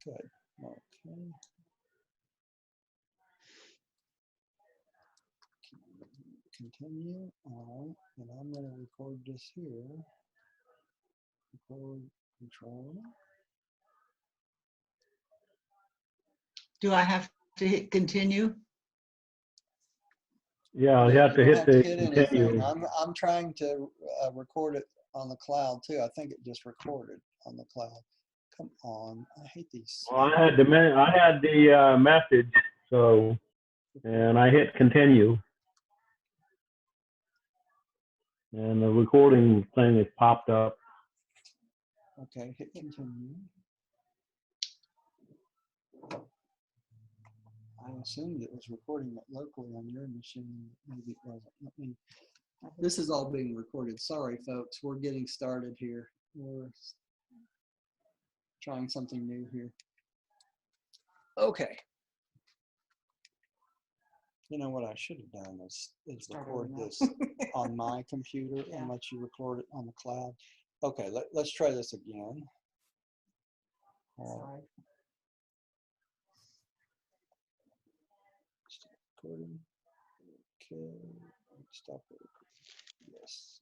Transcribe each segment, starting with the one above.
Good. Okay. Continue. All right. And I'm going to record this here. Record control. Do I have to hit continue? Yeah, you have to hit the continue. I'm trying to record it on the cloud too. I think it just recorded on the cloud. Come on, I hate these. Well, I had the message, so, and I hit continue, and the recording thing has popped up. Okay, hit continue. I assumed it was recording it locally on your machine. Maybe it wasn't. Let me. This is all being recorded. Sorry, folks. We're getting started here. We're trying something new here. Okay. You know what I should have done is record this on my computer and let you record it on the cloud. Okay, let's try this again. Sorry. Recording. Okay. Stop it. Yes.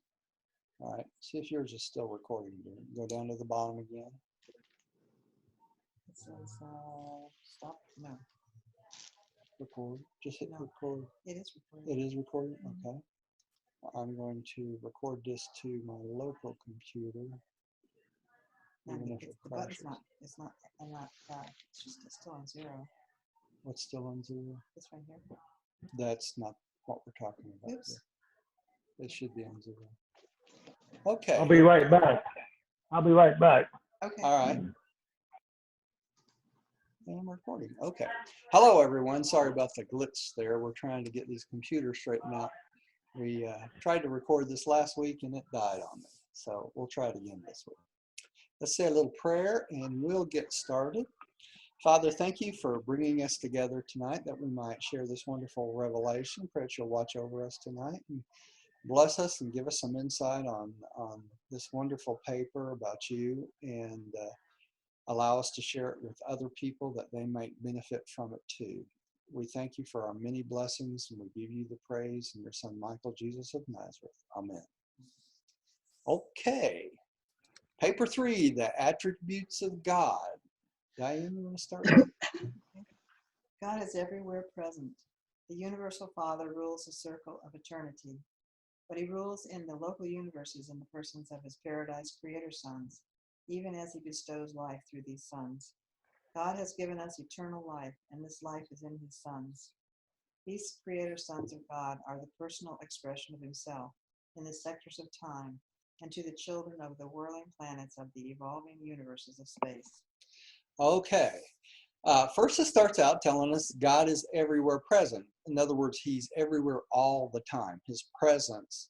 All right. See if yours is still recording. Go down to the bottom again. It says stop. No. Record. Just hit record. It is recording. It is recording. Okay. I'm going to record this to my local computer. Even if it crashes. It's not, it's still on 0. What's still on 0? This right here. That's not what we're talking about. Oops. Here. It should be on 0. Okay. I'll be right back. Okay. All right. And I'm recording. Okay. Hello, everyone. Sorry about the glitch there. We're trying to get these computers straightened out. We tried to record this last week and it died on me. So we'll try it again this week. Let's say a little prayer and we'll get started. Father, thank you for bringing us together tonight that we might share this wonderful revelation. Pray that you'll watch over us tonight and bless us and give us some insight on this wonderful paper about you and allow us to share it with other people that they might benefit from it too. We thank you for our many blessings and we give you the praise in your son, Michael, Jesus of Nazareth. Amen. Okay. Paper 3, the attributes of God. Diane, you want to start? God is everywhere present. The universal Father rules the circle of eternity, but he rules in the local universes in the persons of his paradise creator sons, even as he bestows life through these sons. God has given us eternal life, and this life is in his sons. These creator sons of God are the personal expression of himself in the sectors of time and to the children of the whirling planets of the evolving universes of space. Okay. First, it starts out telling us God is everywhere present. In other words, he's everywhere all the time. His presence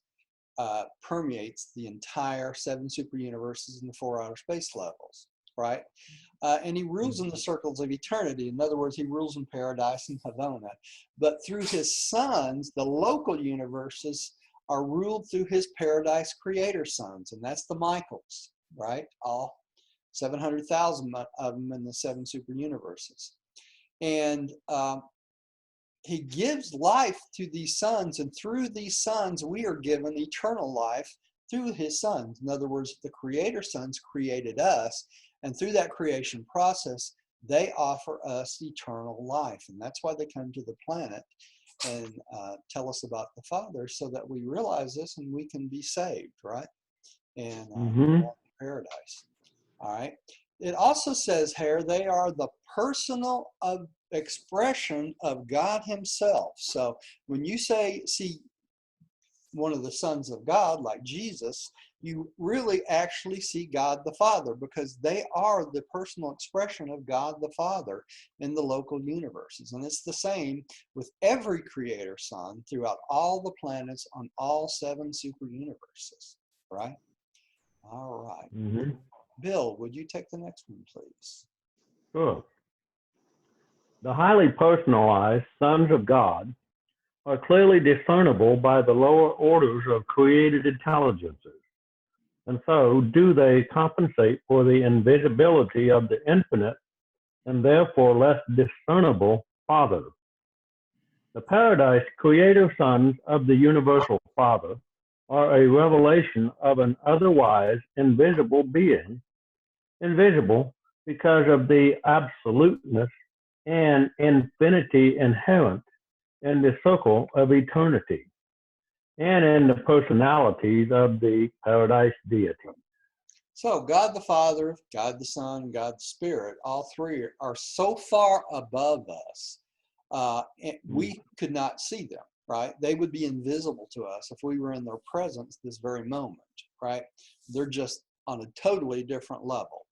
permeates the entire 7 super universes and the 4 outer space levels, right? And he rules in the circles of eternity. In other words, he rules in paradise and Havona. But through his sons, the local universes are ruled through his paradise creator sons, and that's the Michaels, right? All 700,000 of them in the 7 super universes. And he gives life to these sons, and through these sons, we are given eternal life through his sons. In other words, the creator sons created us, and through that creation process, they offer us eternal life. And that's why they come to the planet and tell us about the Father, so that we realize this and we can be saved, right? And walk in paradise. All right. It also says here they are the personal expression of God himself. So when you see one of the sons of God like Jesus, you really actually see God the Father, because they are the personal expression of God the Father in the local universes. And it's the same with every creator son throughout all the planets on all 7 super universes, right? All right. Bill, would you take the next one, please? Sure. The highly personalized sons of God are clearly discernible by the lower orders of created intelligences, and so do they compensate for the invisibility of the infinite and therefore less discernible Father. The paradise creator sons of the universal Father are a revelation of an otherwise invisible being, invisible because of the absoluteness and infinity inherent in the circle of eternity and in the personalities of the paradise deity. So God the Father, God the Son, God the Spirit, all three are so far above us, we could not see them, right? They would be invisible to us if we were in their presence this very moment, right? They're just on a totally different level.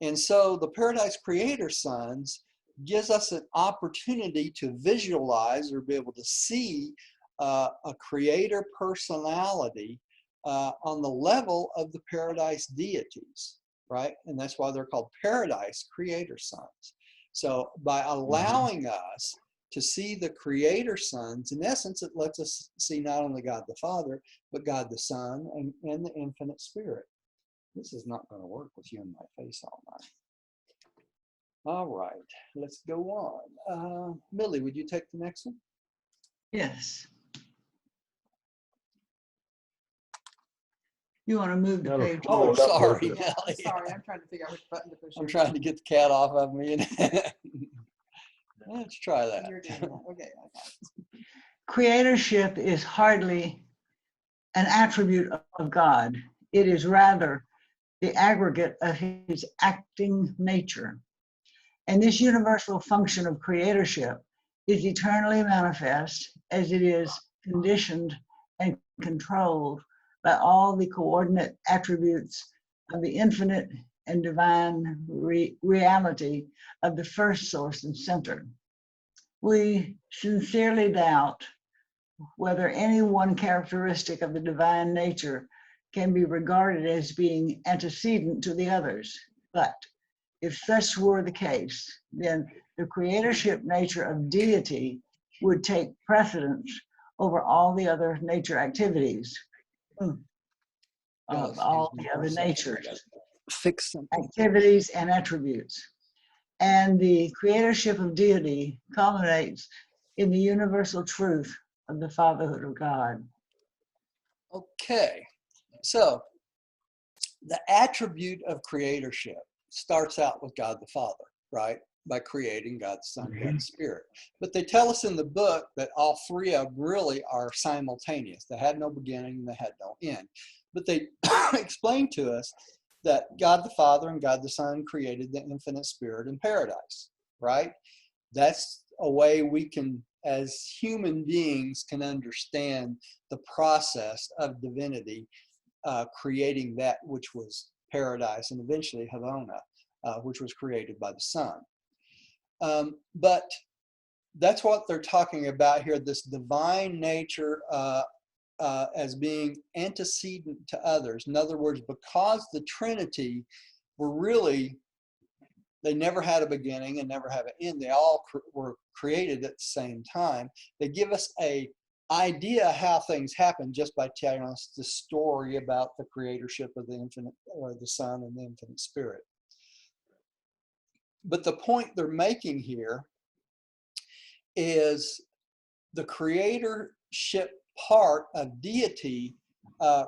And so the Paradise Creator Sons gives us an opportunity to visualize or be able to see a creator personality on the level of the paradise deities, right? And that's why they're called Paradise Creator Sons. So by allowing us to see the Creator Sons, in essence, it lets us see not only God the Father, but God the Son and the Infinite Spirit. This is not going to work with you in my face all night. All right, let's go on. Millie, would you take the next one? Yes. You want to move the Gotta page? scroll Oh, it up a little sorry, bit. Yeah, I'm Millie. sorry. I'm trying to figure out which button to push. I'm here. trying to get the cat off of me. Let's try that. You're doing that. Okay, I got it. Creatorship is hardly an attribute of God. It is rather the aggregate of his acting nature. And this universal function of creatorship is eternally manifest as it is conditioned and controlled by all the coordinate attributes of the infinite and divine reality of the first source and center. We sincerely doubt whether any one characteristic of the divine nature can be regarded as being antecedent to the others. But if such were the case, then the creatorship nature of deity would take precedence over all the other nature activities, of all the other natures, Fix something. activities and attributes. And the creatorship of deity culminates in the universal truth of the fatherhood of God. Okay, so the attribute of creatorship starts out with God the Father, right? By creating God the Son, God the Spirit. But they tell us in the book that all three of them really are simultaneous. They had no beginning and they had no end. But they explain to us that God the Father and God the Son created the infinite spirit in paradise, right? That's a way we can, as human beings, can understand the process of divinity creating that which was paradise and eventually Havona, which was created by the Son. But that's what they're talking about here, this divine nature as being antecedent to others. In other words, because the Trinity were really, they never had a beginning and never have an end. They all were created at the same time. They give us a idea how things happen just by telling us the story about the creatorship of the infinite, or the Son and the infinite Spirit. But the point they're making here is the creatorship part of deity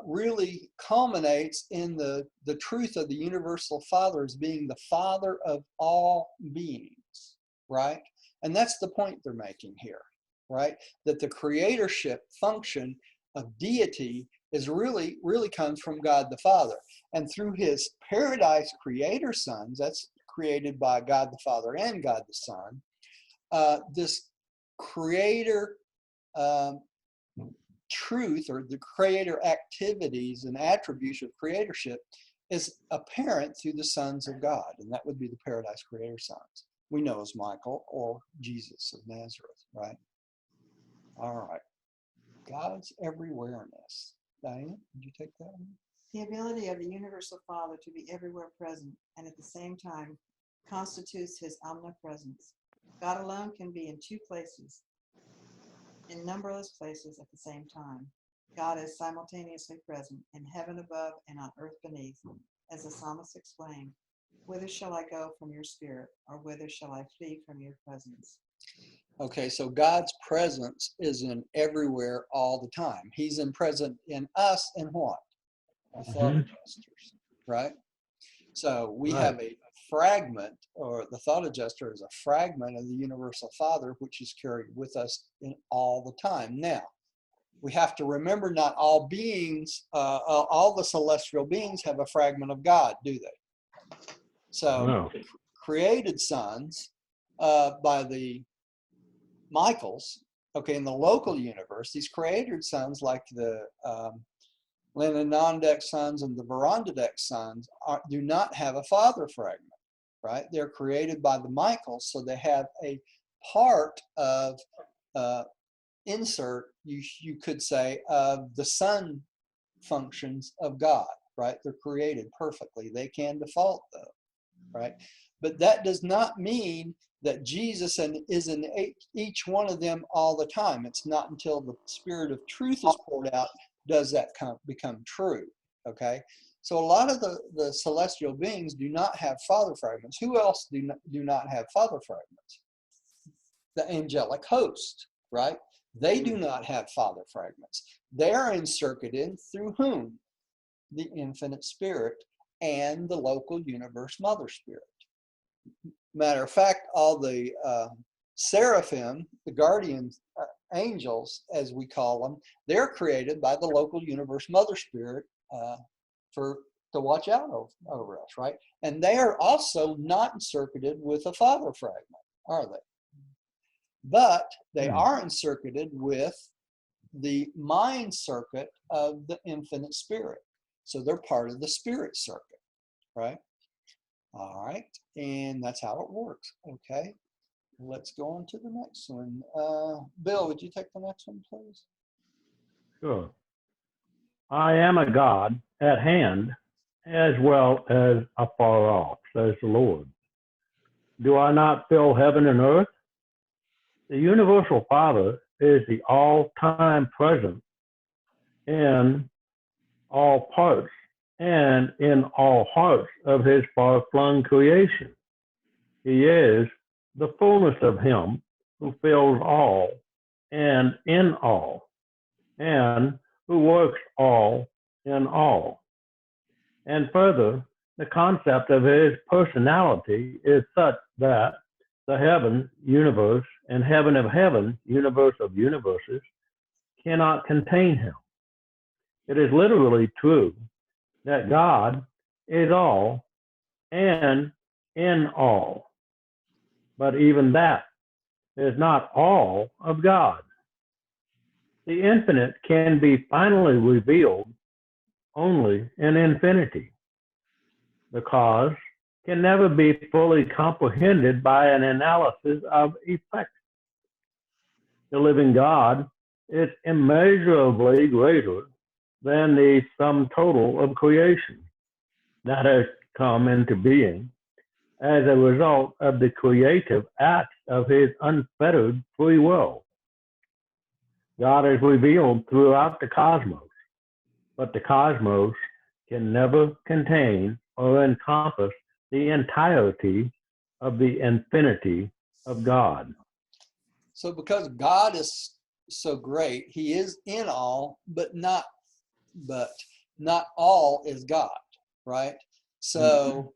really culminates in the truth of the universal Father as being the Father of all beings, right? And that's the point they're making here, right? That the creatorship function of deity is really comes from God the Father. And through his paradise creator sons, that's created by God the Father and God the Son, this creator truth, or the creator activities and attributes of creatorship, is apparent through the sons of God, and that would be the paradise creator sons. We know as Michael or Jesus of Nazareth, right? All right. God's everywhereness. Diane, did you take that one? The ability of the universal Father to be everywhere present and at the same time constitutes his omnipresence. God alone can be in two places, in numberless places at the same time. God is simultaneously present in heaven above and on earth beneath, as the psalmist explained. Whither shall I go from your spirit, or whither shall I flee from your presence? Okay, so God's presence is in everywhere all the time. He's present in us and what? The thought Mhm. adjusters, right? So we Right. have a fragment, or the thought adjuster is a fragment of the universal Father, which is carried with us in all the time. Now, we have to remember not all beings, all the celestial beings have a fragment of God, do they? So No. created sons by the Michaels, okay, in the local universe, these created sons like the Lenonondic sons and the Verondadec sons do not have a father fragment, right? They're created by the Michaels, so they have a part of insert, you could say, of the son functions of God, right? They're created perfectly. They can default though, right? But that does not mean that Jesus is in each one of them all the time. It's not until the Spirit of truth is poured out does that become true, okay? So a lot of the celestial beings do not have father fragments. Who else do not have father fragments? The angelic host, right? They do not have father fragments. They're encircled through whom? The infinite spirit and the local universe mother spirit. Matter of fact, all the seraphim, the guardian angels, as we call them, they're created by the local universe mother spirit to watch out over us, right? And they are also not encircled with a father fragment, are they? But they are encircled with the mind circuit of the infinite spirit. So they're part of the spirit circuit, right? All right, and that's how it works. Okay, let's go on to the next one. Bill, would you take the next one, please? Sure. I am a God at hand as well as afar off, says the Lord. Do I not fill heaven and earth? The universal Father is the all-time present in all parts and in all hearts of his far-flung creation. He is the fullness of him who fills all and in all, and who works all in all. And further, the concept of his personality is such that the heaven universe and heaven of heaven, universe of universes, cannot contain him. It is literally true that God is all and in all. But even that is not all of God. The infinite can be finally revealed only in infinity. The cause can never be fully comprehended by an analysis of effects. The living God is immeasurably greater than the sum total of creation that has come into being as a result of the creative acts of his unfettered free will. God is revealed throughout the cosmos, but the cosmos can never contain or encompass the entirety of the infinity of God. So because God is so great, he is in all, but not all is God, right? So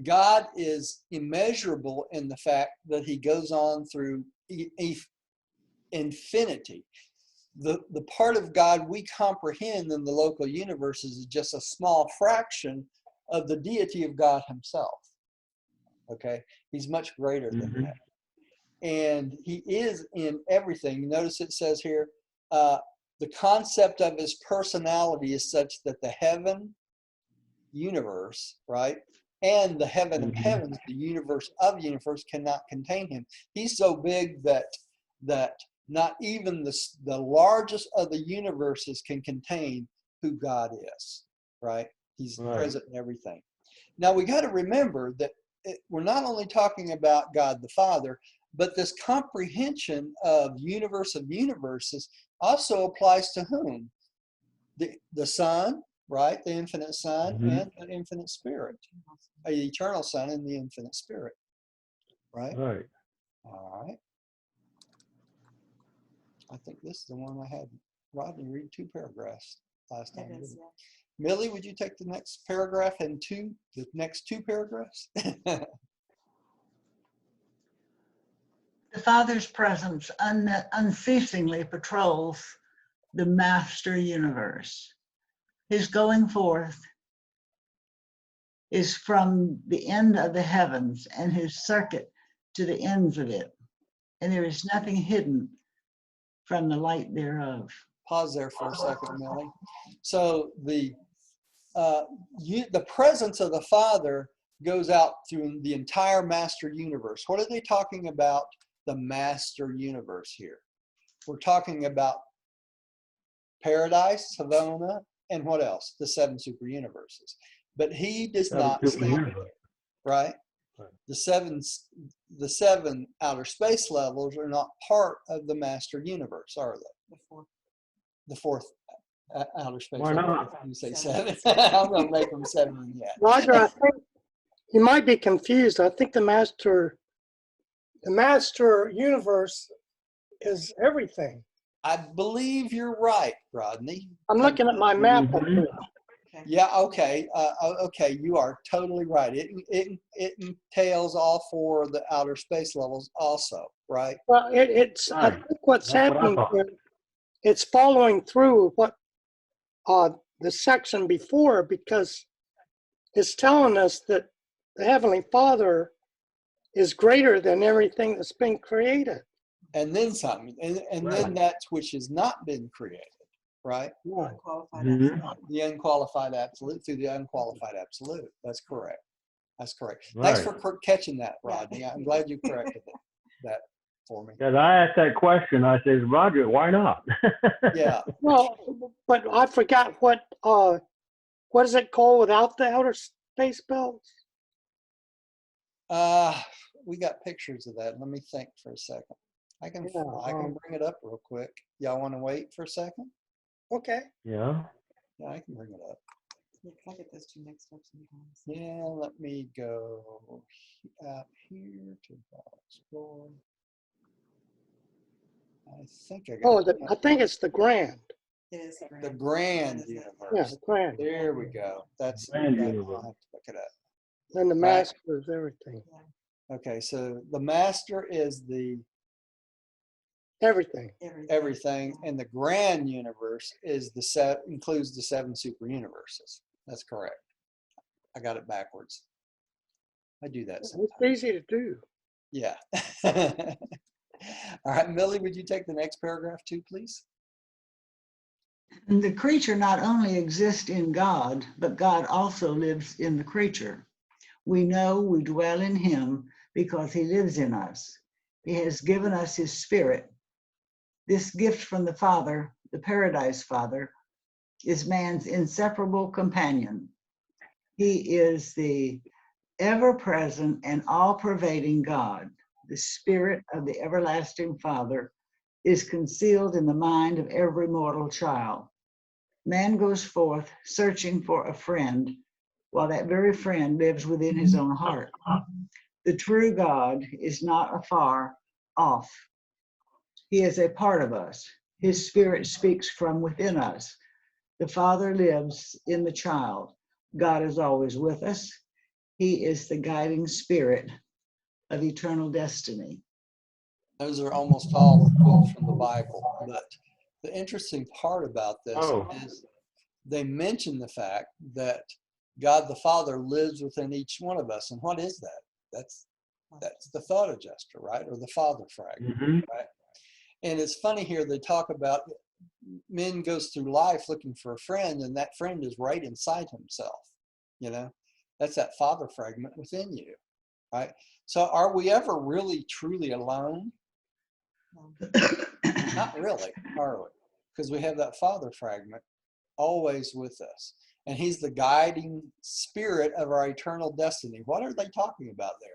God is immeasurable in the fact that he goes on through infinity. The part of God we comprehend in the local universes is just a small fraction of the deity of God himself. Okay, he's much greater than that, and he is in everything. Notice it says here, the concept of his personality is such that the heaven universe, right, and the heaven of heavens, the universe of universe, cannot contain him. He's so big that not even the largest of the universes can contain who God is, right? He's present in everything. Now we got to remember that we're not only talking about God the Father, but this comprehension of universe of universes also applies to whom? The Son, right? The infinite Son Mhm. and the infinite Spirit, the eternal Son and the infinite Spirit, right? Right. All right. I think this is the one I had Rodney read 2 paragraphs last It time. is, didn't yeah. he? Millie, would you take the next paragraph and the next 2 paragraphs? The Father's presence unceasingly patrols the master universe. His going forth is from the end of the heavens and his circuit to the ends of it. And there is nothing hidden from the light thereof. Pause there for a second, Millie. So the presence of the Father goes out through the entire master universe. What are they talking about? The master universe here. We're talking about paradise, Savona, and what else? The 7 super universes. But he does 7 not super stay, universe. right? Right. The seven outer space levels are not part of the master universe, are they? The fourth outer space Why level. not? You say 7. 7. I'm going to make them 7 yet. Roger, I think you might be confused. I think the master universe is everything. I believe you're right, Rodney. I'm looking at my map up Mhm. here. Okay. Yeah, okay. Okay, you are totally right. It entails all 4 of the outer space levels also, right? Well, it's I Right. think what's That's what I happening thought. here, it's following through what the section before, because it's telling us that the Heavenly Father is greater than everything that's been created. And then something. And Right. then that which has not been created, right? Right. Unqualified Mhm. absolute. The unqualified absolute through the unqualified absolute. That's correct. That's correct. Right. Thanks for catching that, Yeah. Rodney. I'm glad you corrected that for me. Because I asked that question, I says, Roger, why not? Yeah. Well, but I forgot what is it called without the outer space belts? We got pictures of that. Let me think for a second. I can Yeah, bring it up real quick. Y'all want to wait for a second? Okay. Yeah. Yeah, I can bring it up. Yeah, 'cause I get those 2 mixed up sometimes. Yeah, let me go out here to explore. I think I Oh, got I think it's the Grand. It is the grand. grand What is it? Yeah, universe. the Grand. There we go. That's Grand I'll universe. have to look it up. And the Right. Master is everything. Okay, so the master is the Everything. everything, and the grand universe is includes the 7 super universes. That's correct. I got it backwards. I do that It's sometimes. easy to do. Yeah. All right, Millie, would you take the next paragraph too, please? And the creature not only exists in God, but God also lives in the creature. We know we dwell in him because he lives in us. He has given us his spirit. This gift from the Father, the Paradise Father, is man's inseparable companion. He is the ever-present and all-pervading God. The spirit of the everlasting Father is concealed in the mind of every mortal child. Man goes forth searching for a friend, while that very friend lives within his own heart. The true God is not afar off. He is a part of us. His spirit speaks from within us. The Father lives in the child. God is always with us. He is the guiding spirit of eternal destiny. Those are almost all quotes from the Bible. But the interesting part about this Oh. is they mention the fact that God the Father lives within each one of us. And what is that? That's the thought adjuster, right? Or the father fragment, Mhm. right? And it's funny here, they talk about men goes through life looking for a friend, and that friend is right inside himself. You know, that's that father fragment within you, right? So are we ever really truly alone? Not really, are we? Because we have that father fragment always with us. And he's the guiding spirit of our eternal destiny. What are they talking about there?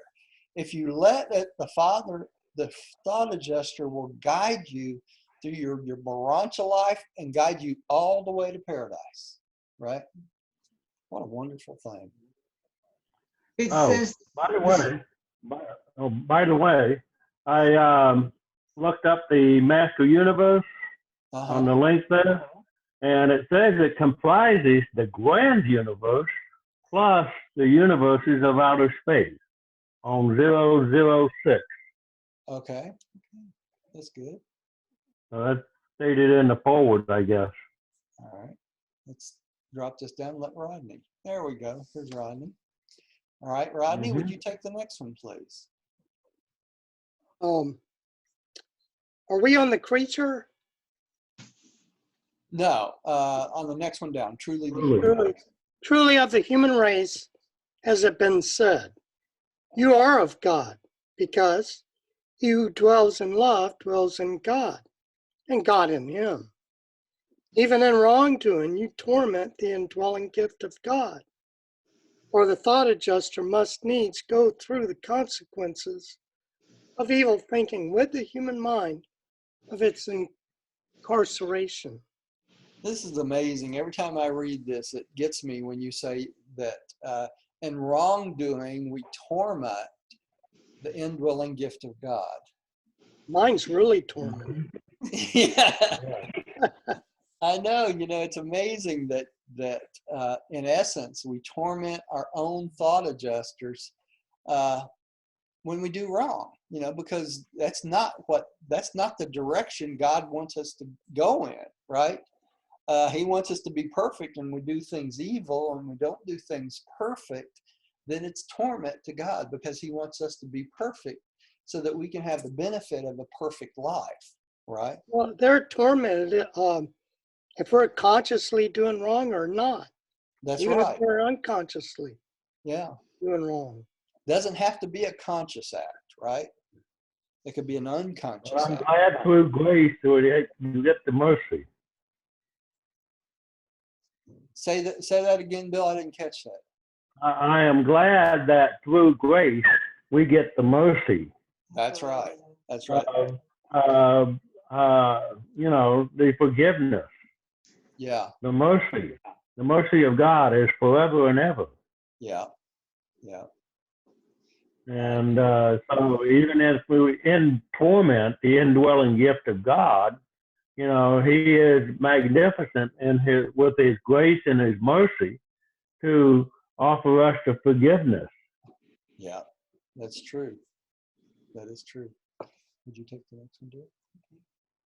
If you let it, the Father, the thought adjuster will guide you through your Urantia life and guide you all the way to paradise. right? What a wonderful thing. It Oh, says, by the way, by the way, I looked up the Master Universe on the link there, and it says it comprises the grand universe plus the universes of outer space on 006. Okay, that's good. So that's stated in the forward, I guess. All right, let's drop this down and let Rodney. There we go. Here's Rodney. All right, Rodney, would you take the next one, please? Are we on the creature? No, on the next one down. Truly, the Truly. human Truly, race. truly of the human race, has it been said, you are of God, because he who dwells in love dwells in God, and God in him. Even in wrongdoing, you torment the indwelling gift of God. For the thought adjuster must needs go through the consequences of evil thinking with the human mind of its incarceration. This is amazing. Every time I read this, it gets me when you say that in wrongdoing, we torment the indwelling gift of God. Mine's really tormented. Yeah, I know. You know, it's amazing that in essence, we torment our own thought adjusters when we do wrong, you know, because that's not the direction God wants us to go in, right? He wants us to be perfect, and we do things evil and we don't do things perfect, then it's torment to God, because he wants us to be perfect so that we can have the benefit of a perfect life, right? Well, they're tormented if we're consciously doing wrong or not, That's even right. if we're unconsciously Yeah. doing wrong. Doesn't have to be a conscious act, right? It could be an unconscious Well, I'm act. glad through grace you get the mercy. Say that again, Bill. I didn't catch that. I am glad that through grace we get the mercy. That's right. That's right. You know, the forgiveness, Yeah. the mercy. The mercy of God is forever and ever. Yeah. Yeah. And so even as we in torment the indwelling gift of God, you know, he is magnificent in with his grace and his mercy to offer us the forgiveness. Yeah. That's true. That is true. Would you take the next one, dear?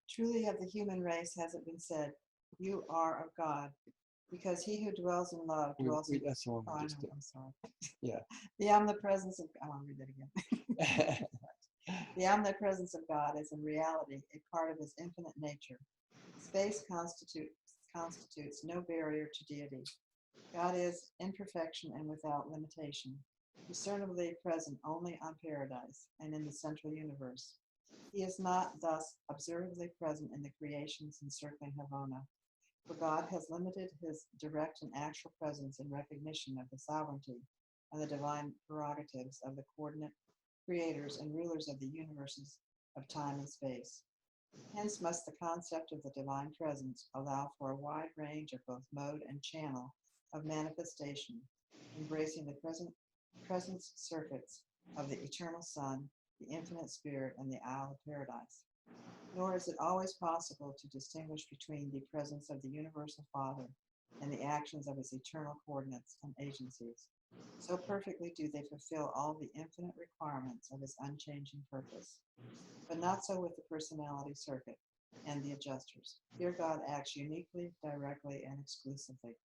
Truly of the human race has it been said, you are of God, because he who dwells in love dwells in. That's the one Oh, we I just know, did. I'm sorry. Yeah. The omnipresence of, I want to read that again. The omnipresence of God is in reality a part of his infinite nature. Space constitutes no barrier to deity. God is in perfection and without limitation, discernibly present only on paradise and in the central universe. He is not thus observably present in the creations encircling Havana, for God has limited his direct and actual presence in recognition of the sovereignty and the divine prerogatives of the coordinate creators and rulers of the universes of time and space. Hence must the concept of the divine presence allow for a wide range of both mode and channel of manifestation, embracing the presence circuits of the eternal Son, the infinite Spirit, and the Isle of Paradise. Nor is it always possible to distinguish between the presence of the universal Father and the actions of his eternal coordinates and agencies. So perfectly do they fulfill all the infinite requirements of his unchanging purpose. But not so with the personality circuit and the adjusters. Here God acts uniquely, directly, and exclusively.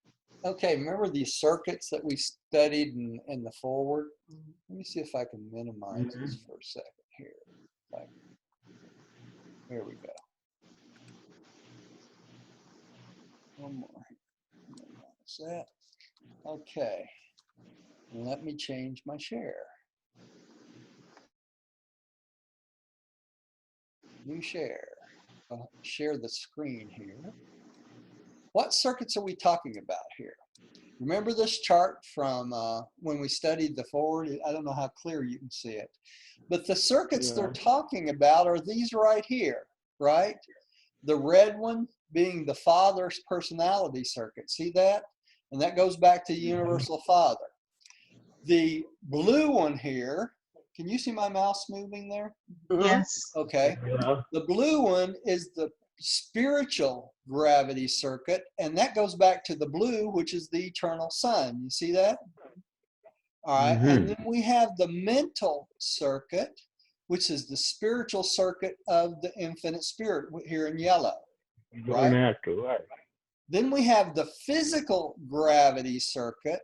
Okay, remember these circuits that we studied in the forward? Let me see if I can minimize this for a second here. Here we go. One more. Minimize that. Okay. Let me change my share. New share. I'll share the screen here. What circuits are we talking about here? Remember this chart from when we studied the forward? I don't know how clear you can see it. But the circuits they're talking about are these right here, right? The red one being the Father's personality circuit. See that? And that goes back to the universal Father. The blue one here, can you see my mouse moving there? Yes. Okay. Yeah. The blue one is the spiritual gravity circuit, and that goes back to the blue, which is the eternal Son. You see that? All right. And then we have the mental circuit, which is the spiritual circuit of the infinite spirit here in yellow. Going after, right. Then we have the physical gravity circuit,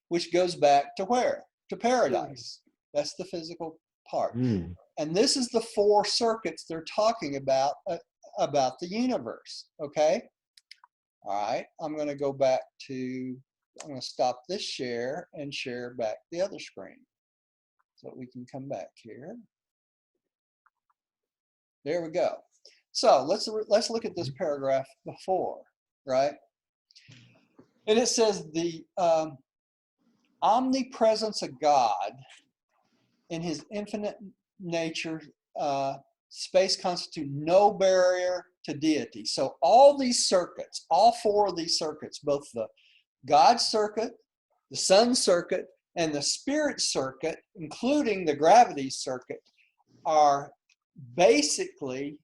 which goes back to where? To paradise. That's the physical part. Mm. And this is the 4 circuits they're talking about the universe. Okay. All right. I'm going to go back to, I'm going to stop this share and share back the other screen so we can come back here. There we go. So let's look at this paragraph before, right? And it says the omnipresence of God in his infinite nature, space constitute no barrier to deity. So all these circuits, all 4 of these circuits, both the God circuit, the Sun circuit, and the Spirit circuit, including the gravity circuit, are basically,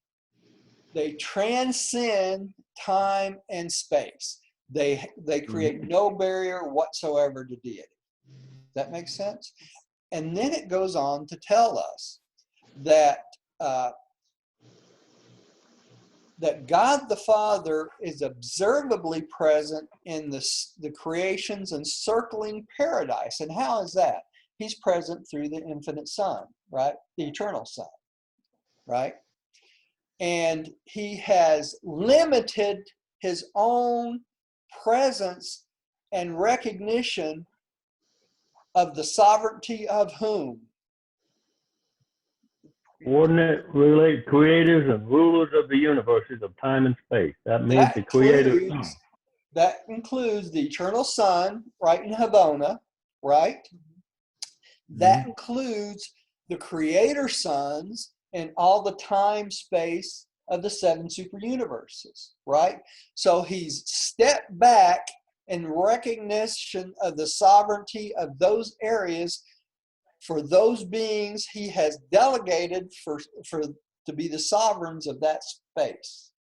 they transcend time and space. They create no barrier whatsoever to deity. Does that make sense? And then it goes on to tell us that that God the Father is observably present in the creations encircling paradise. And how is that? He's present through the infinite Son, right? The eternal Son, right? And he has limited his own presence and recognition of the sovereignty of whom? Coordinate relate creators and rulers of the universes of time and space. That means That the creator. includes the eternal Son, right in Havona, right? That includes the creator sons and all the time space of the 7 super universes, right? So he's stepped back in recognition of the sovereignty of those areas for those beings he has delegated for to be the sovereigns of that space.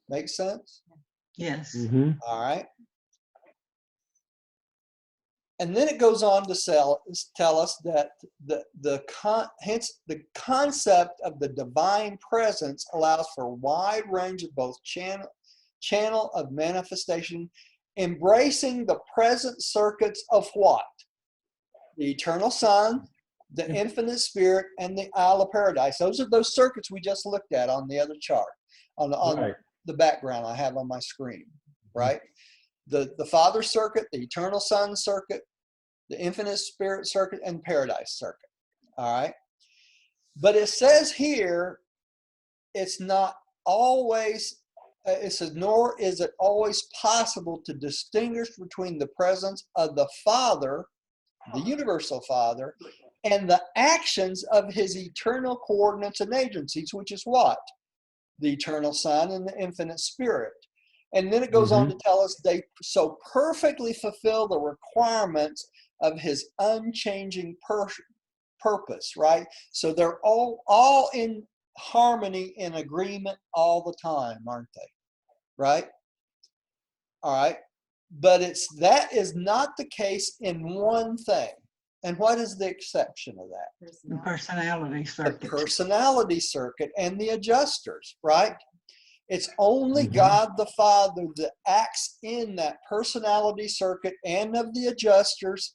Make sense? Yes. All right. And then it goes on to tell us that hence the concept of the divine presence allows for a wide range of both channel of manifestation, embracing the present circuits of what? The eternal Son, the infinite spirit, and the Isle of Paradise. Those are those circuits we just looked at on the other chart, on Right. the background I have on my screen, right? The Father circuit, the eternal Son circuit, the infinite spirit circuit, and paradise circuit. All right. But it says here, it's not always, it says, nor is it always possible to distinguish between the presence of the Father, the universal Father, and the actions of his eternal coordinates and agencies, which is what? The eternal Son and the infinite spirit. And then it goes on to tell us they so perfectly fulfill the requirements of his unchanging purpose, right? So they're all in harmony, in agreement all the time, aren't they? Right? All right. But that is not the case in one thing. And what is the exception of that? The personality circuit. The personality circuit and the adjusters, right? It's only God the Father that acts in that personality circuit and of the adjusters,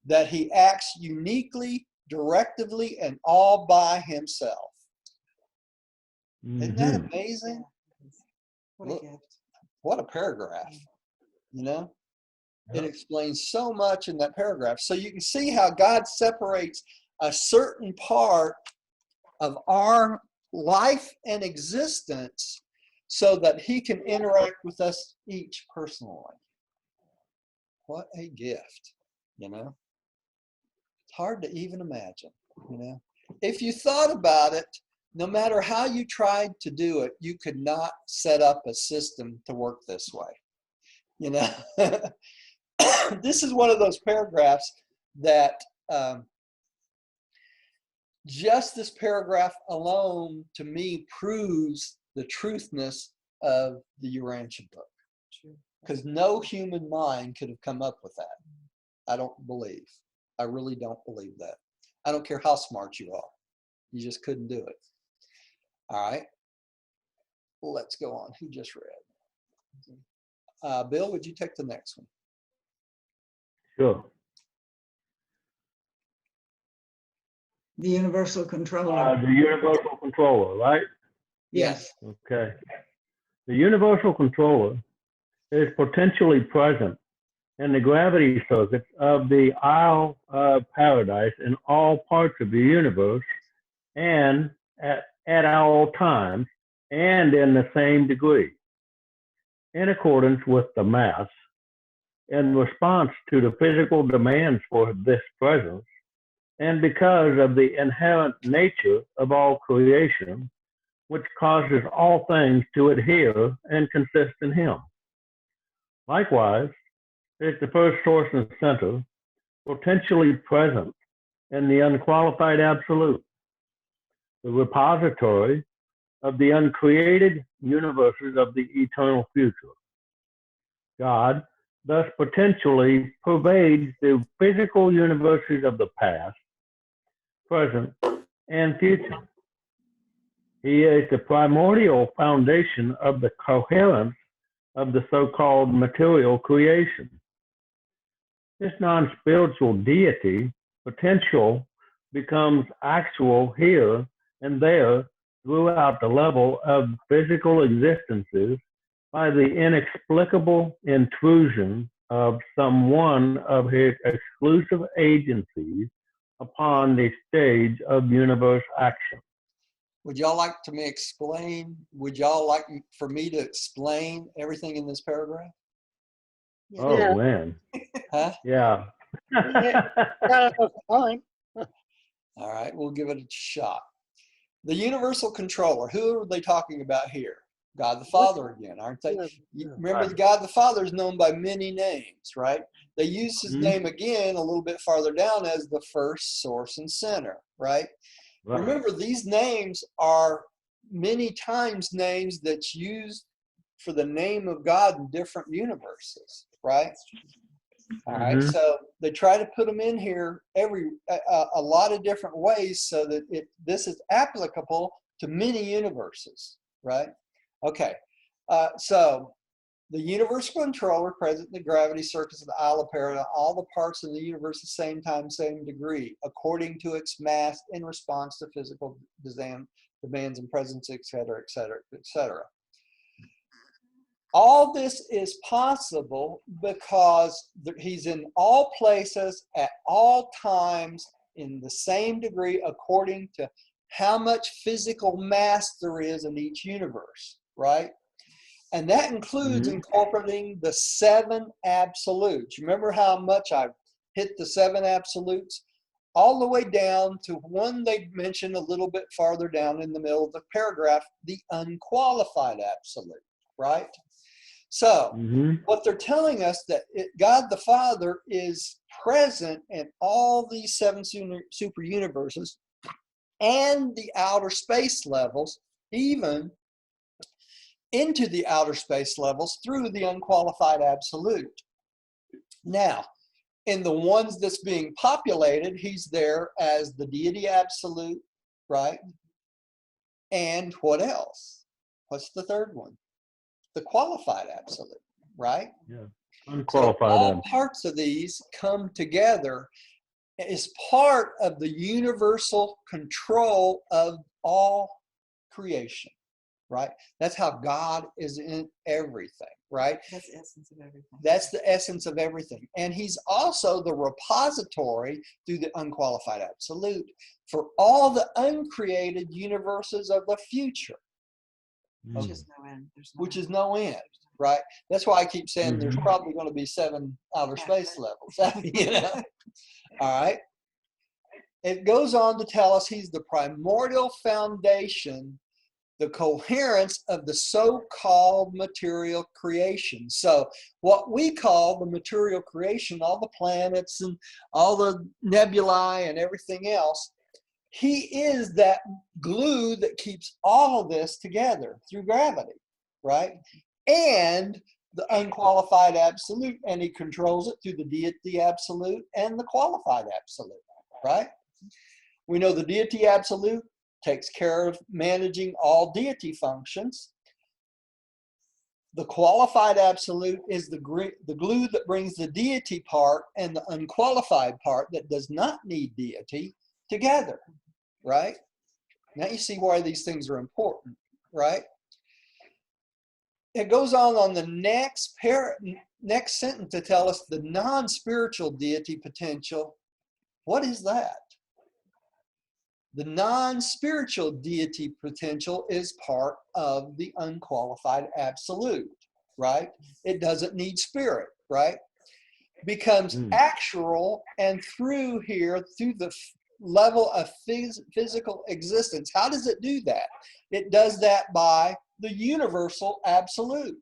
that he acts uniquely, directively, and all by himself. Isn't that amazing? What a gift. What a paragraph, you know? It explains so much in that paragraph. So you can see how God separates a certain part of our life and existence so that he can interact with us each personally. What a gift, you know? It's hard to even imagine, you know? If you thought about it, no matter how you tried to do it, you could not set up a system to work this way, you know? this is one of those paragraphs that just this paragraph alone, to me, proves the truthness of the Urantia book. Because no human mind could have come up with that. I don't believe. I really don't believe that. I don't care how smart you are. You just couldn't do it. All right. Let's go on. Who just read? Bill, would you take the next one? Sure. The universal controller. The universal controller, right? Yes. Okay. The universal controller is potentially present in the gravity circuits of the Isle of Paradise in all parts of the universe and at all times and in the same degree, in accordance with the mass, in response to the physical demands for this presence, and because of the inherent nature of all creation, which causes all things to adhere and consist in him. Likewise, is the first source and center, potentially present in the unqualified absolute, the repository of the uncreated universes of the eternal future. God thus potentially pervades the physical universes of the past, present, and future. He is the primordial foundation of the coherence of the so-called material creation. This non-spiritual deity potential becomes actual here and there throughout the level of physical existences by the inexplicable intrusion of some one of his exclusive agencies upon the stage of universe action. Would y'all like to me explain? Would y'all like for me to explain everything in this paragraph? Yeah. Oh, Yeah. man. Huh? Yeah. Got enough time. All right, we'll give it a shot. The universal controller, who are they talking about here? God the Father again, aren't they? Yeah. Remember, the God the Father is known by many names, right? They use his name again a little bit farther down as the first source and center, right? Right. Remember, these names are many times names that's used for the name of God in different universes, right? All right, so they try to put them in here a lot of different ways so that this is applicable to many universes, right? Okay, so the universal controller present in the gravity circuits of the Isle of Paradise, all the parts of the universe at the same time, same degree, according to its mass in response to physical demands and presence, et cetera, et cetera, et cetera. All this is possible because he's in all places at all times in the same degree according to how much physical mass there is in each universe, right? And that includes incorporating the 7 absolutes. Remember how much I hit the 7 absolutes? All the way down to one they mentioned a little bit farther down in the middle of the paragraph, the unqualified absolute, right? So what they're telling us that God the Father is present in all these 7 super universes and the outer space levels, even into the outer space levels through the unqualified absolute. Now, in the ones that's being populated, he's there as the deity absolute, right? And what else? What's the third one? The qualified absolute, right? Yeah. So Unqualified. all parts of these come together as part of the universal control of all creation, right? That's how God is in everything, right? That's the essence of everything. That's the essence of everything. And he's also the repository through the unqualified absolute for all the uncreated universes of the future. Which is no end. Which is no end, right? That's why I keep saying there's probably going to be 7 outer space levels. You know? All right. It goes on to tell us he's the primordial foundation the coherence of the so-called material creation. So what we call the material creation, all the planets and all the nebulae and everything else, he is that glue that keeps all of this together through gravity, right? And the unqualified absolute, and he controls it through the deity absolute and the qualified absolute, right? We know the deity absolute takes care of managing all deity functions. The qualified absolute is the glue that brings the deity part and the unqualified part that does not need deity together, right? Now you see why these things are important, right? It goes on the next sentence to tell us the non-spiritual deity potential. What is that? The non-spiritual deity potential is part of the unqualified absolute, right? It doesn't need spirit, right? Becomes actual, and through the level of physical existence. How does it do that? It does that by the universal absolute,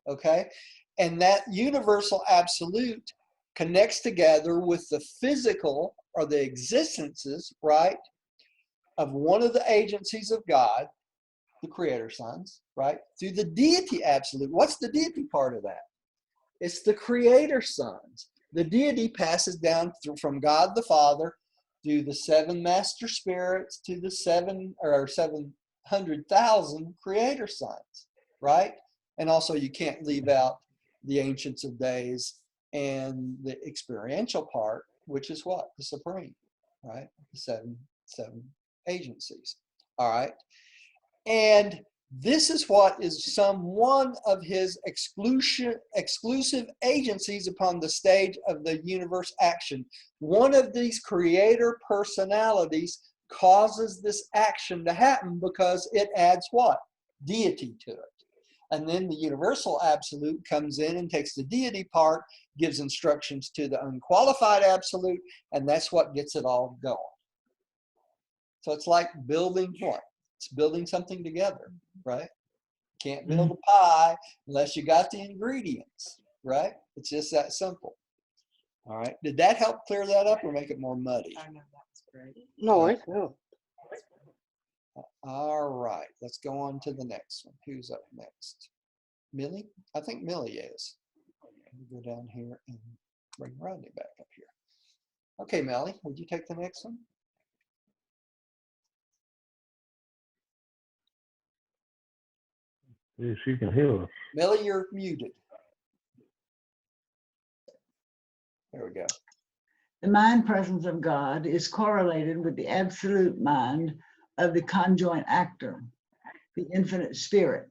okay? And that universal absolute connects together with the physical or the existences, right, of one of the agencies of God, the creator sons, right, through the deity absolute. What's the deity part of that? It's the creator sons. The deity passes down from God the Father through the 7 master spirits to the 700,000 creator sons, right? And also you can't leave out the ancients of days and the experiential part, which is what? The supreme, right? The seven agencies, all right? And this is what is one of his exclusive agencies upon the stage of the universe action. One of these creator personalities causes this action to happen because it adds what? Deity to it. And then the universal absolute comes in and takes the deity part, gives instructions to the unqualified absolute, and that's what gets it all going. So it's like building what? It's building something together, right? Can't build a pie unless you got the ingredients, right? It's just that simple. All right. Did that help clear that up or make it more muddy? I know that was great. No, no. All right. Let's go on to the next one. Who's up next? Millie? I think Millie is. Let me go down here and bring Rodney back up here. Okay, Millie, would you take the next one? If she can hear us. Millie, you're muted. There we go. The mind presence of God is correlated with the absolute mind of the conjoint actor, the infinite spirit.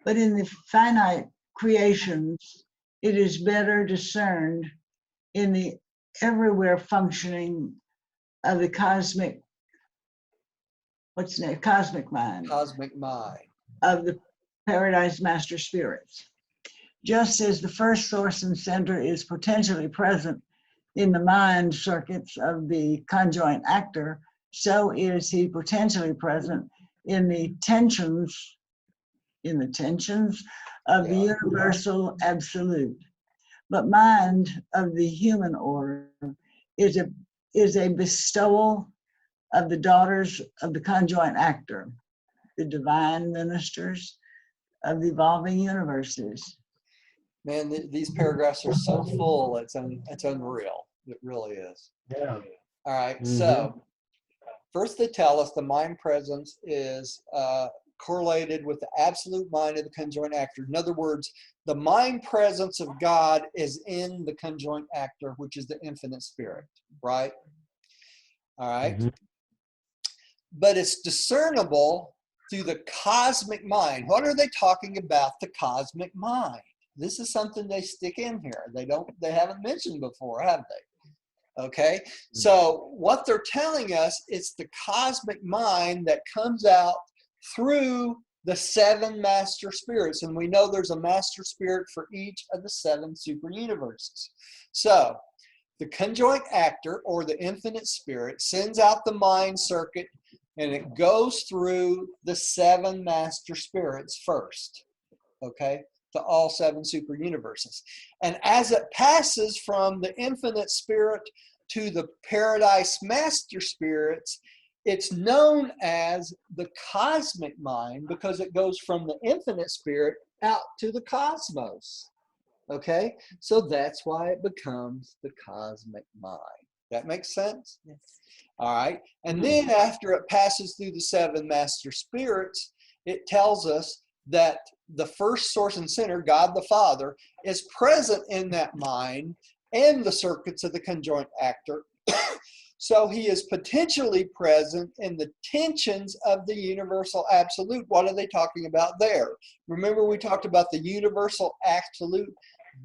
But in the finite creations, it is better discerned in the everywhere functioning of the cosmic mind. Cosmic mind. Of the Paradise Master Spirits. Just as the first source and center is potentially present in the mind circuits of the conjoint actor, so is he potentially present in the tensions of the universal absolute. But mind of the human order is a bestowal of the daughters of the conjoint actor, the divine ministers of the evolving universes. Man, these paragraphs are so full, it's unreal. It really is. Yeah. All right, so first they tell us the mind presence is correlated with the absolute mind of the conjoint actor. In other words, the mind presence of God is in the conjoint actor, which is the infinite spirit, right? All right. But it's discernible through the cosmic mind. What are they talking about, the cosmic mind? This is something they stick in here. They haven't mentioned before, have they? Okay, so what they're telling us is the cosmic mind that comes out through the 7 master spirits. And we know there's a master spirit for each of the 7 super universes. So the conjoint actor or the infinite spirit sends out the mind circuit And it goes through the 7 master spirits first, okay, to all 7 super universes. And as it passes from the infinite spirit to the paradise master spirits, it's known as the cosmic mind because it goes from the infinite spirit out to the cosmos. Okay, so that's why it becomes the cosmic mind. That makes sense? Yes. All right. And then after it passes through the 7 master spirits, it tells us that the first source and center, God the Father, is present in that mind and the circuits of the conjoint actor. So he is potentially present in the tensions of the universal absolute. What are they talking about there? Remember, we talked about the universal absolute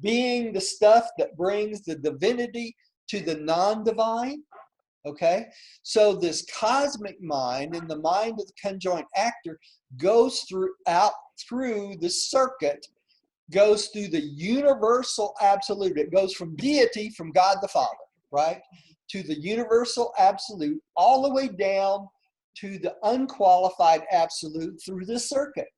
being the stuff that brings the divinity to the non-divine. Okay, so this cosmic mind and the mind of the conjoint actor goes through the circuit, goes through the universal absolute. It goes from deity, from God the Father, right, to the universal absolute, all the way down to the unqualified absolute through the circuit.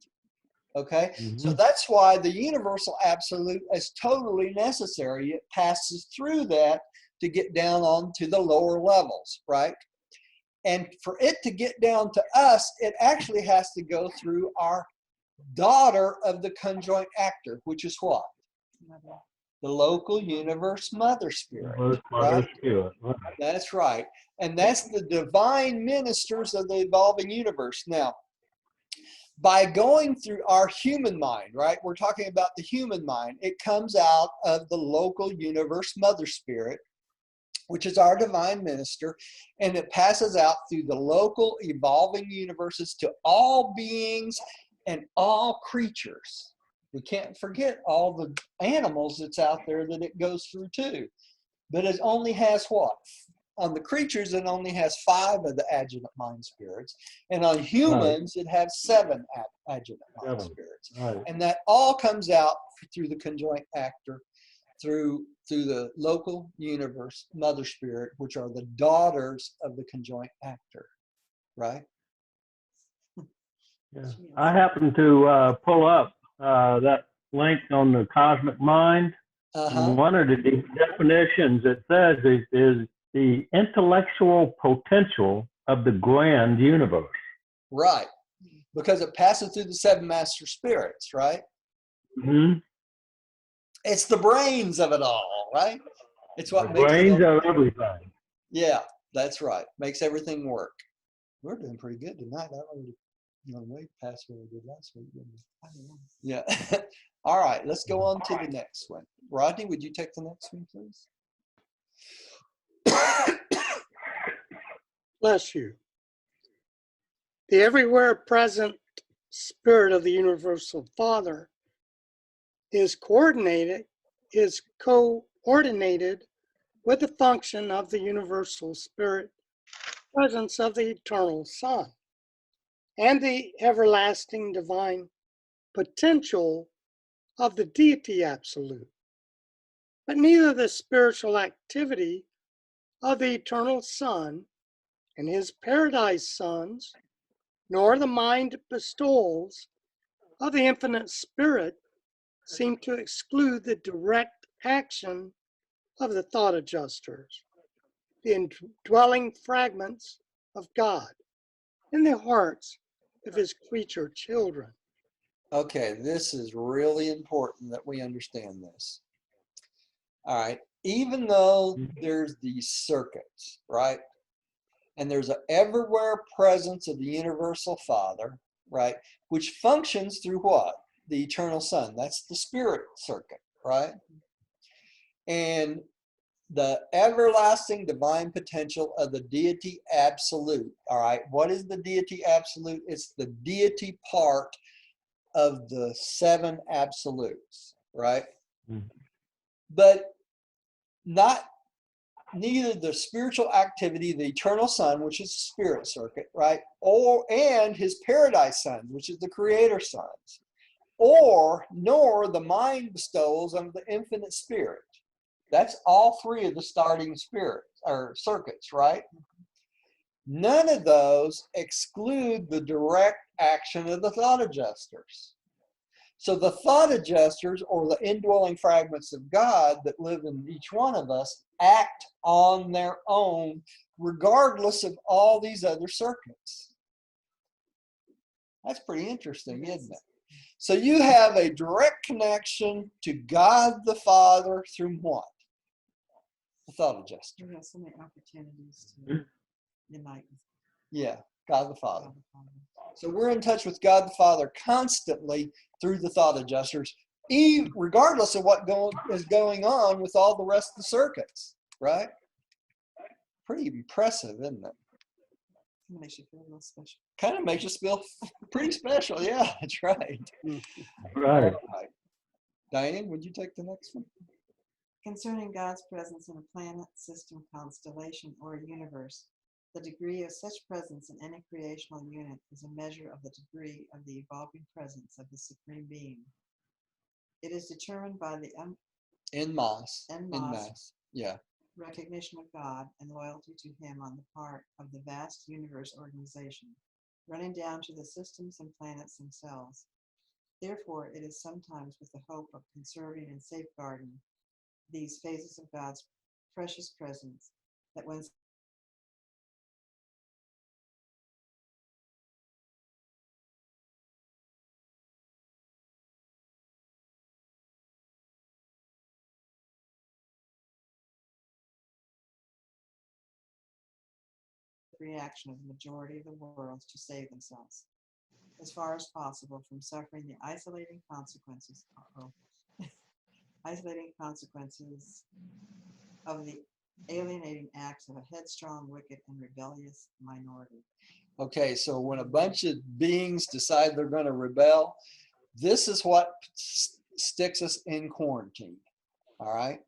Okay, so that's why the universal absolute is totally necessary. It passes through that to get down onto the lower levels, right? And for it to get down to us, it actually has to go through our daughter of the conjoint actor, which is what? Mother. The local universe mother spirit, Mother right? spirit. Right. That's right. And that's the divine ministers of the evolving universe. Now, by going through our human mind, right? We're talking about the human mind. It comes out of the local universe mother spirit, which is our divine minister, and it passes out through the local evolving universes to all beings and all creatures. We can't forget all the animals that's out there that it goes through too. But it only has what? On the creatures, it only has 5 of the adjunct mind spirits. And on humans, it has 7 adjunct mind spirits. Right. And that all comes out through the conjoint actor, through the local universe mother spirit, which are the daughters of the conjoint actor, right? Yeah. I happen to pull up that link on the cosmic mind. And one of the definitions it says is the intellectual potential of the grand universe. Right, because it passes through the 7 master spirits, right? Mm-hmm. It's the brains of it all, right? It's what the makes brains it all. of everything. Yeah, that's right. Makes everything work. We're doing pretty good tonight. I already way past what we did last week, didn't we? Yeah. All right, let's go on to the next one. Rodney, would you take the next one, please? Bless you. The everywhere present spirit of the universal Father is coordinated with the function of the universal spirit presence of the eternal Son and the everlasting divine potential of the deity absolute. But neither the spiritual activity of the eternal Son and his paradise sons, nor the mind bestowals of the infinite spirit seem to exclude the direct action of the thought adjusters, the indwelling fragments of God in the hearts of his creature children. Okay, this is really important that we understand this. All right, even though there's these circuits, right? And there's an everywhere presence of the universal Father, right? Which functions through what? The eternal Son. That's the spirit circuit, right? And the everlasting divine potential of the deity absolute. All right, what is the deity absolute? It's the deity part of the 7 absolutes, right? Mm-hmm. But neither the spiritual activity, the eternal Son, which is the spirit circuit, right? And his paradise sons, which is the creator sons, nor the mind bestowals of the infinite spirit. That's all 3 of the starting spirits or circuits, right? None of those exclude the direct action of the thought adjusters. So the thought adjusters, or the indwelling fragments of God that live in each one of us, act on their own regardless of all these other circuits. That's pretty interesting, isn't it? So you have a direct connection to God the Father through what? The thought adjuster. We have so many opportunities to unite with Yeah, God the Father. God the Father. So we're in touch with God the Father constantly through the thought adjusters, regardless of what is going on with all the rest of the circuits, right? Pretty impressive, isn't it? It makes you feel a little special. Kind of makes us feel pretty special. Yeah, that's right. Right. Diane, would you take the next one? Concerning God's presence in a planet, system, constellation, or a universe, the degree of such presence in any creational unit is a measure of the degree of the evolving presence of the Supreme Being. It is determined by the En masse. Yeah. recognition of God and loyalty to Him on the part of the vast universe organization, running down to the systems and planets themselves. Therefore, it is sometimes with the hope of conserving and safeguarding these phases of God's precious presence that when reaction of the majority of the world to save themselves, as far as possible, from suffering the isolating consequences of the alienating acts of a headstrong, wicked, and rebellious minority. Okay, so when a bunch of beings decide they're going to rebel, this is what sticks us in quarantine. All right.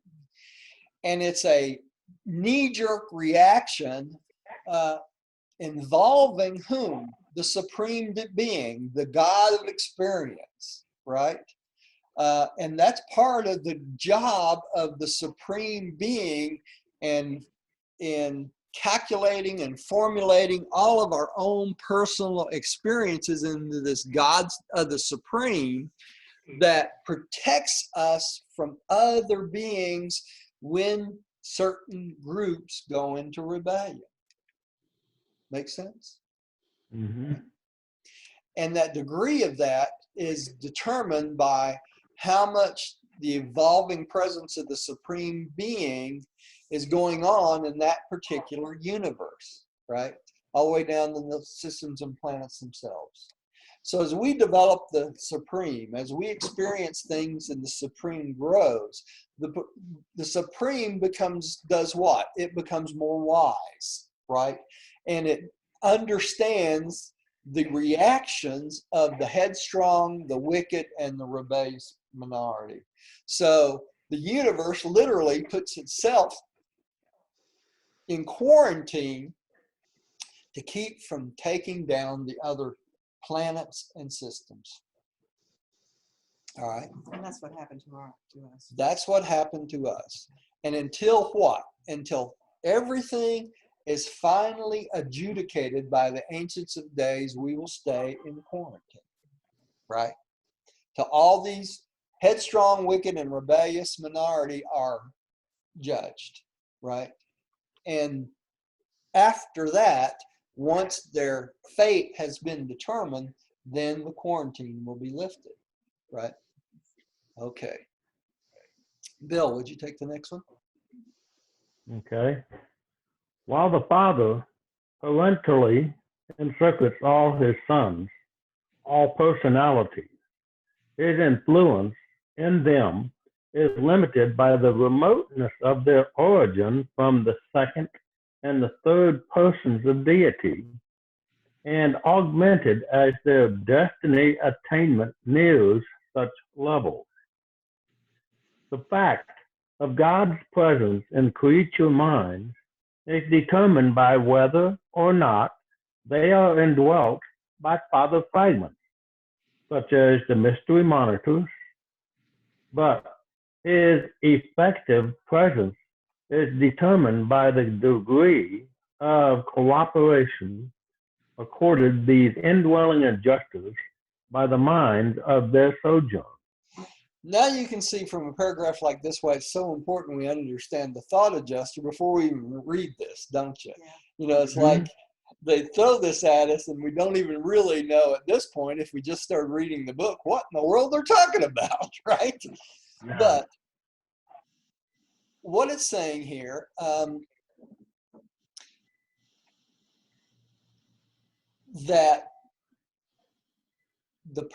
And it's a knee-jerk reaction involving whom? The Supreme Being, the God of experience, right? And that's part of the job of the Supreme Being, and in calculating and formulating all of our own personal experiences into this God of the Supreme that protects us from other beings when certain groups go into rebellion. Make sense? Mm-hmm. And that degree of that is determined by how much the evolving presence of the Supreme Being is going on in that particular universe, right? All the way down to the systems and planets themselves. So as we develop the Supreme, as we experience things and the Supreme grows, the Supreme does what? It becomes more wise, right? And it understands the reactions of the headstrong, the wicked, and the rebellious minority. So the universe literally puts itself in quarantine to keep from taking down the other planets and systems. All right. And that's what happened to us. That's what happened to us. And until what? Until everything is finally adjudicated by the Ancients of Days, we will stay in quarantine, right? Till all these headstrong, wicked, and rebellious minority are judged, right? And after that, once their fate has been determined, then the quarantine will be lifted, right? Okay. Bill, would you take the next one? Okay. While the Father parentally encircles all his sons, all personalities, his influence in them is limited by the remoteness of their origin from the second and the third persons of deity, and augmented as their destiny attainment nears such levels. The fact of God's presence in creature minds is determined by whether or not they are indwelt by father fragments, such as the mystery monitors, but his effective presence is determined by the degree of cooperation accorded these indwelling adjusters by the minds of their sojourn. Now you can see from a paragraph like this why it's so important we understand the thought adjuster before we even read this, don't you? Yeah. You know, it's Mhm. like they throw this at us and we don't even really know at this point, if we just start reading the book, what in the world they're talking about, right? Yeah. But what it's saying here, that the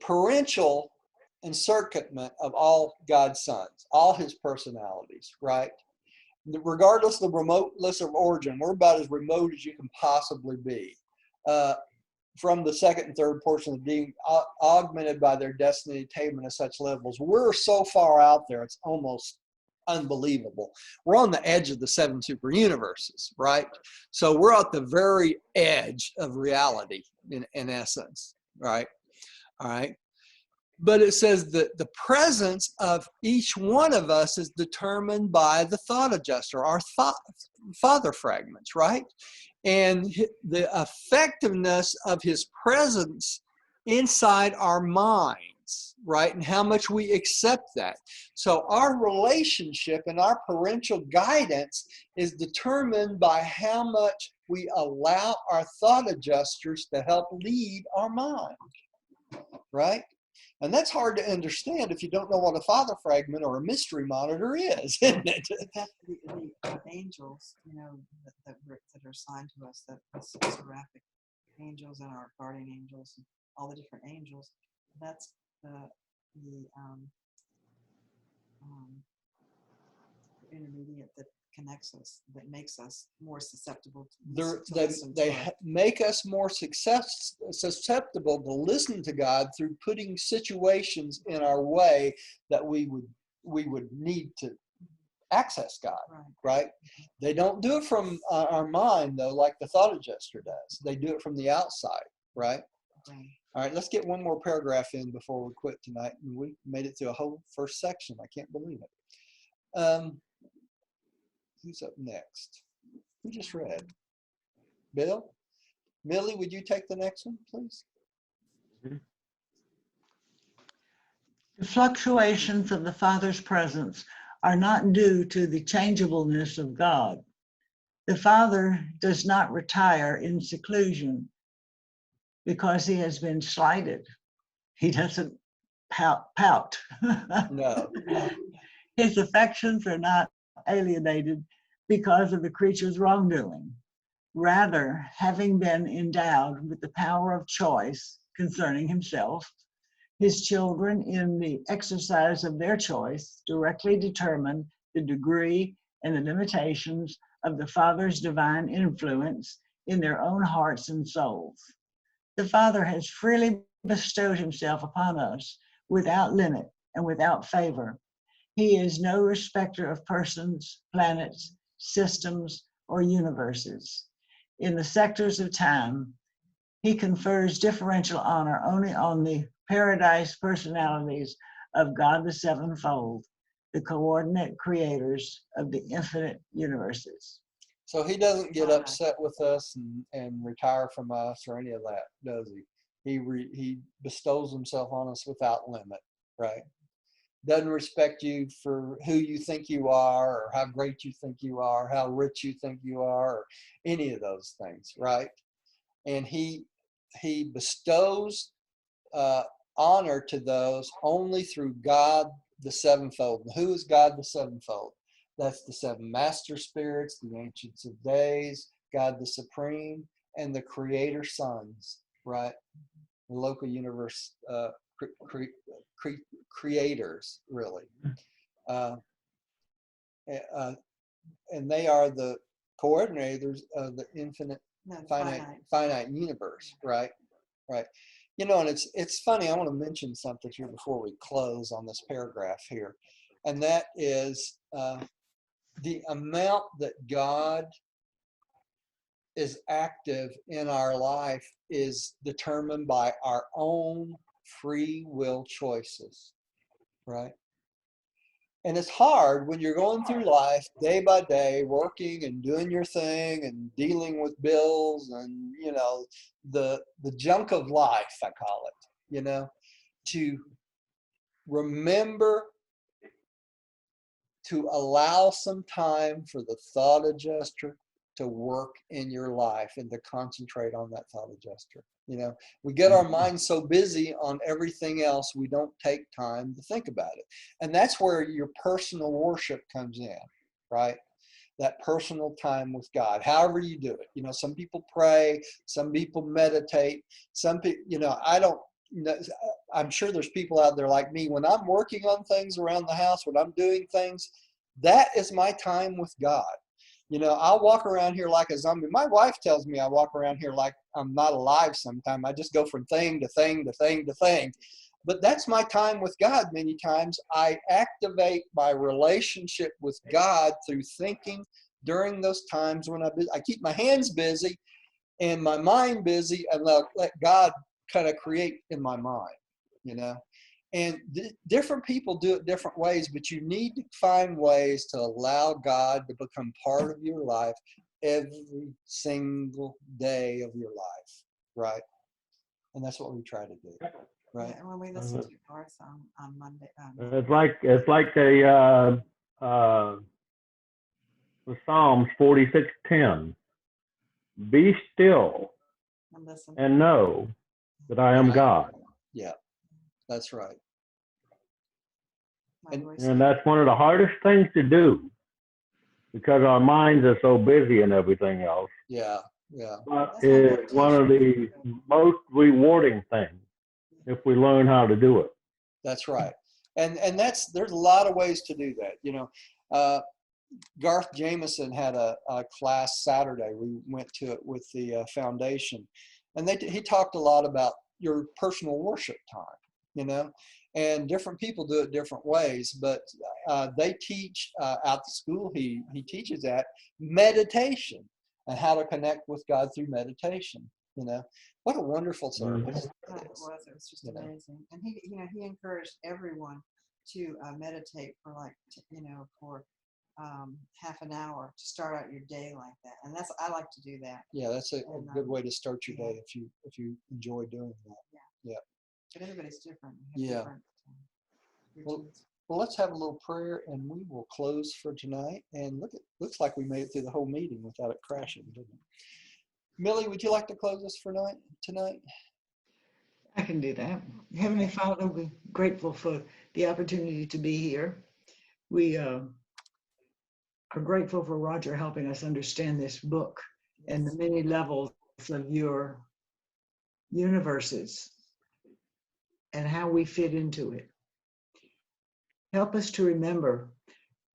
parental encirclement of all God's sons, all his personalities, right? Regardless of the remoteness of origin, we're about as remote as you can possibly be. From the second and third portion of being augmented by their destiny attainment of such levels. We're so far out there, it's almost unbelievable. We're on the edge of the 7 super universes, right? So we're at the very edge of reality in essence, right? All right. But it says that the presence of each one of us is determined by the thought adjuster, our father fragments, right? And the effectiveness of his presence inside our minds, right? And how much we accept that. So our relationship and our parental guidance is determined by how much we allow our thought adjusters to help lead our mind, right? And that's hard to understand if you don't know what a father fragment or a mystery monitor is, isn't it? The angels, you know, that are assigned to us, that the seraphic angels and our guardian angels and all the different angels, that's the intermediate that connects us, that makes us more susceptible to They make us more susceptible to listen to God through putting situations in our way that we would need to access God, right? They don't do it from our mind, though, like the thought adjuster does. They do it from the outside, right? All right, let's get one more paragraph in before we quit tonight. And we made it through a whole first section. I can't believe it. Who's up next? Who just read? Bill? Millie, would you take the next one, please? The fluctuations of the Father's presence are not due to the changeableness of God. The Father does not retire in seclusion because he has been slighted. He doesn't pout. No. His affections are not alienated because of the creature's wrongdoing. Rather, having been endowed with the power of choice concerning himself, his children, in the exercise of their choice, directly determine the degree and the limitations of the Father's divine influence in their own hearts and souls. The Father has freely bestowed himself upon us without limit and without favor. He is no respecter of persons, planets, systems, or universes. In the sectors of time, he confers differential honor only on the paradise personalities of God the Sevenfold, the coordinate creators of the infinite universes. So he doesn't get upset with us and retire from us or any of that, does he? He bestows himself on us without limit, right? Doesn't respect you for who you think you are or how great you think you are, how rich you think you are, or any of those things, right? And he bestows honor to those only through God the Sevenfold. And who is God the Sevenfold? That's the seven master spirits, the ancients of days, God the Supreme, and the Creator Sons, right? The local universe creators, really. And they are the coordinators of the infinite finite universe, right? Right. You know, and it's funny, I want to mention something here before we close on this paragraph here. And that is the amount that God is active in our life is determined by our own free will choices, right? And it's hard when you're going through life day by day, working and doing your thing and dealing with bills and, you know, the junk of life, I call it, you know, to remember to allow some time for the thought adjuster to work in your life and to concentrate on that thought adjuster. You know, we get our minds so busy on everything else, we don't take time to think about it. And that's where your personal worship comes in, right? That personal time with God, however you do it. You know, some people pray, some people meditate, some people, you know, I'm sure there's people out there like me. When I'm working on things around the house, when I'm doing things, that is my time with God. You know, I'll walk around here like a zombie. My wife tells me I walk around here like I'm not alive sometime. I just go from thing to thing to thing to thing. But that's my time with God many times. I activate my relationship with God through thinking during those times when I keep my hands busy and my mind busy, and let God kind of create in my mind, you know. And different people do it different ways, but you need to find ways to allow God to become part of your life every single day of your life, right? And that's what we try to do, right? Yeah, when we listen to Garth on Monday. It's like the Psalms 46:10. Be still And listen. and know that I am God. Yeah, that's right. My And- voice. And that's one of the hardest things to do because our minds are so busy and everything else. Yeah, yeah, But That's my it's one of the most rewarding things if we learn how to do it. that's right. And there's a lot of ways to do that. You know, Garth Jameson had a class Saturday. We went to it with the foundation, and he talked a lot about your personal worship time, you know, and different people do it different ways, but they teach out the school. He teaches that meditation and how to connect with God through meditation. You know, what a wonderful service Yeah, that it is. was. It was just You know. amazing. And he, you know, he encouraged everyone to meditate for like, you know, for half an hour to start out your day like that. And I like to do that. Yeah, that's a And, good way to start your yeah. day if you enjoy doing that. But everybody's different. We have Yeah. different Well, routines. Well, let's have a little prayer and we will close for tonight. And looks like we made it through the whole meeting without it crashing, didn't it? Millie, would you like to close us for tonight? I can do that. Heavenly Father, we're grateful for the opportunity to be here. We are grateful for Roger helping us understand this book and the many levels of your universes and how we fit into it. Help us to remember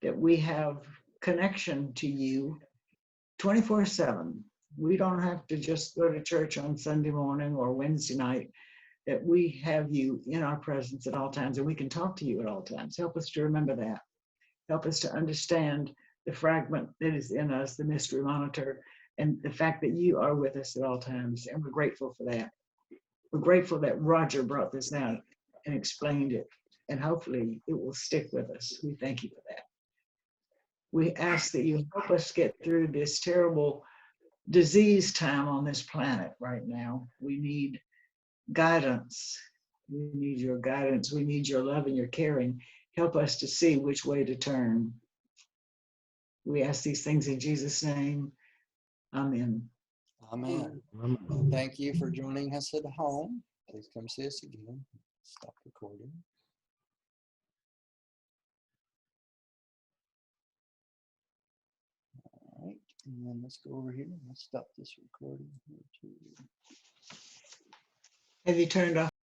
that we have connection to you 24/7. We don't have to just go to church on Sunday morning or Wednesday night, that we have you in our presence at all times and we can talk to you at all times. Help us to remember that. Help us to understand the fragment that is in us, the mystery monitor, and the fact that you are with us at all times. And we're grateful for that. We're grateful that Roger brought this out and explained it. And hopefully it will stick with us. We thank you for that. We ask that you help us get through this terrible disease time on this planet right now. We need guidance. We need your guidance. We need your love and your caring. Help us to see which way to turn. We ask these things in Jesus' name. Amen. Amen. Thank you for joining us at home. Please come see us again. Stop recording. All right, and then let's go over here and let's stop this recording here too. Have you turned off?